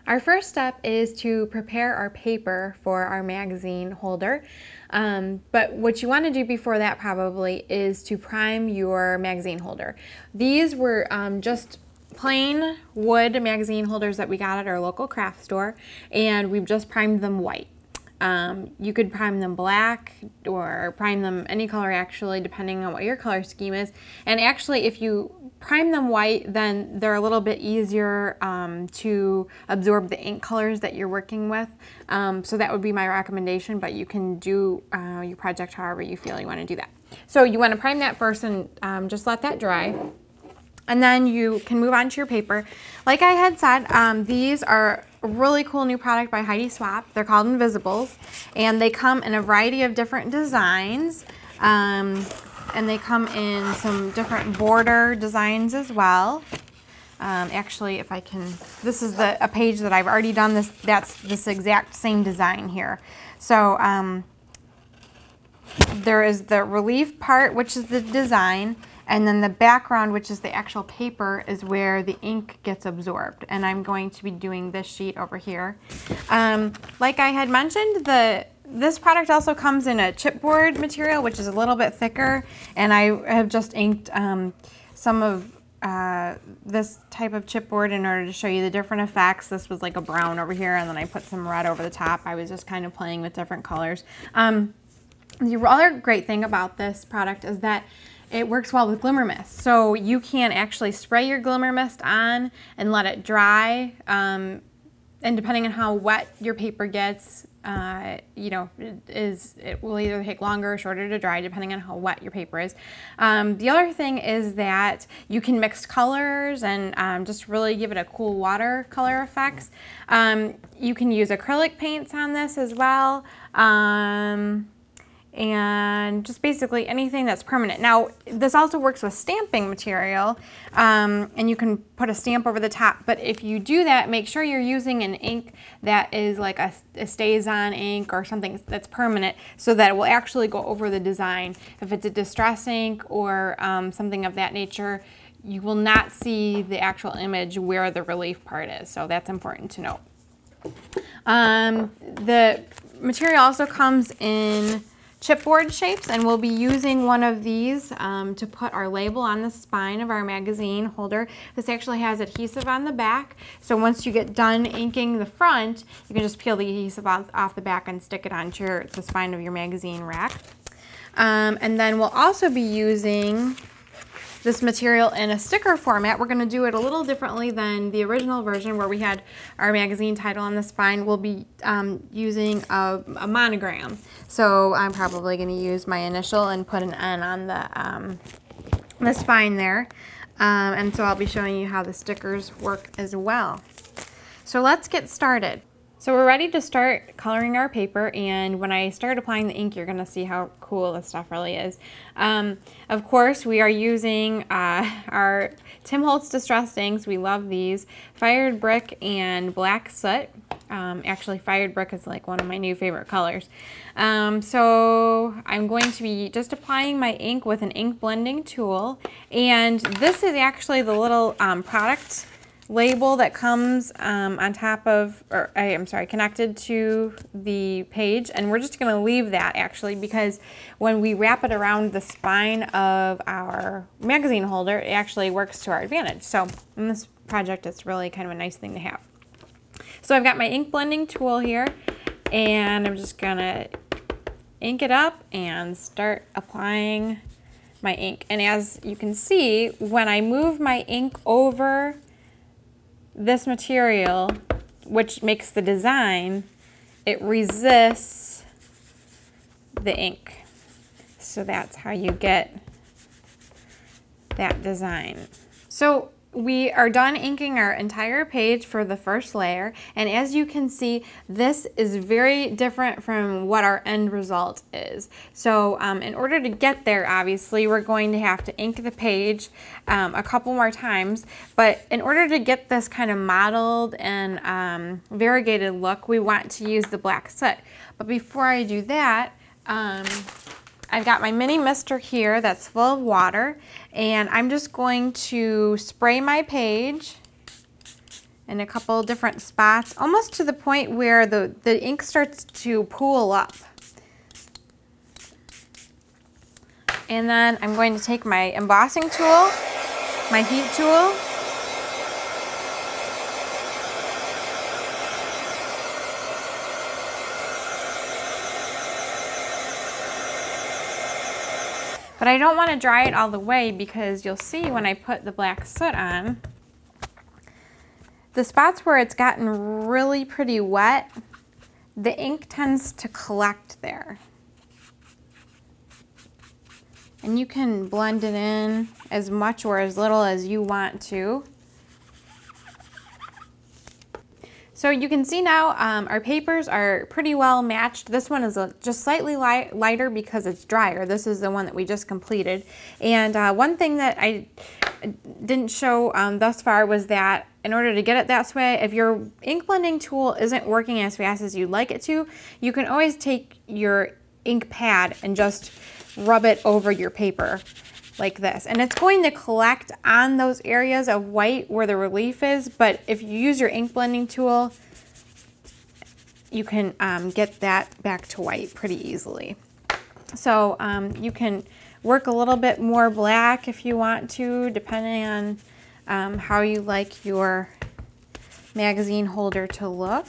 Our first step is to prepare our paper for our magazine holder. But what you want to do before that probably is to prime your magazine holder. These were just plain wood magazine holders that we got at our local craft store, and we've just primed them white. You could prime them black or prime them any color actually, depending on what your color scheme is. And actually, if you prime them white, then they're a little bit easier to absorb the ink colors that you're working with. So that would be my recommendation, but you can do your project however you feel you want to do that. So you want to prime that first and just let that dry. And then you can move on to your paper. Like I had said, these are a really cool new product by Heidi Swapp. They're called Invisibles, and they come in a variety of different designs. And they come in some different border designs as well. Actually, if I can, this is a page that I've already done this. That's this exact same design here. So there is the relief part, which is the design. And then the background, which is the actual paper, is where the ink gets absorbed. And I'm going to be doing this sheet over here. Like I had mentioned, this product also comes in a chipboard material, which is a little bit thicker. And I have just inked some of this type of chipboard in order to show you the different effects. This was like a brown over here, and then I put some red over the top. I was just kind of playing with different colors. The other great thing about this product is that it works well with glimmer mist. So you can actually spray your glimmer mist on and let it dry. And depending on how wet your paper gets, you know, it will either take longer or shorter to dry depending on how wet your paper is. The other thing is that you can mix colors and just really give it a cool watercolor effects. You can use acrylic paints on this as well. And just basically anything that's permanent. Now, this also works with stamping material, and you can put a stamp over the top, but if you do that, make sure you're using an ink that is like a stays-on ink or something that's permanent, so that it will actually go over the design. If it's a distress ink or something of that nature, you will not see the actual image where the relief part is, so that's important to note. The material also comes in chipboard shapes, and we'll be using one of these to put our label on the spine of our magazine holder. This actually has adhesive on the back, so once you get done inking the front, you can just peel the adhesive off the back and stick it onto the spine of your magazine rack. And then we'll also be using this material in a sticker format. We're going to do it a little differently than the original version where we had our magazine title on the spine. We'll be using a monogram. So I'm probably going to use my initial and put an N on the spine there. And so I'll be showing you how the stickers work as well. So let's get started. So we're ready to start coloring our paper, and when I start applying the ink, you're going to see how cool this stuff really is. Of course, we are using our Tim Holtz Distress inks. We love these. Fired Brick and Black Soot. Actually, Fired Brick is like one of my new favorite colors. So I'm going to be just applying my ink with an ink blending tool, and this is actually the little product label that comes on top of, or I'm sorry, connected to the page, and we're just going to leave that actually because when we wrap it around the spine of our magazine holder, it actually works to our advantage. So in this project, it's really kind of a nice thing to have. So I've got my ink blending tool here, and I'm just going to ink it up and start applying my ink. And as you can see, when I move my ink over this material, which makes the design, it resists the ink. So that's how you get that design. So we are done inking our entire page for the first layer, and as you can see, this is very different from what our end result is. So in order to get there, obviously, we're going to have to ink the page a couple more times, but in order to get this kind of mottled and variegated look, we want to use the black soot. But before I do that, I've got my mini mister here that's full of water, and I'm just going to spray my page in a couple different spots, almost to the point where the ink starts to pool up. And then I'm going to take my embossing tool, my heat tool, but I don't want to dry it all the way because you'll see when I put the black soot on, the spots where it's gotten really pretty wet, the ink tends to collect there. And you can blend it in as much or as little as you want to. So you can see now our papers are pretty well matched. This one is just slightly lighter because it's drier. This is the one that we just completed. And one thing that I didn't show thus far was that in order to get it that way, if your ink blending tool isn't working as fast as you'd like it to, you can always take your ink pad and just rub it over your paper like this. And it's going to collect on those areas of white where the relief is, but if you use your ink blending tool, you can get that back to white pretty easily. So you can work a little bit more black if you want to, depending on how you like your magazine holder to look.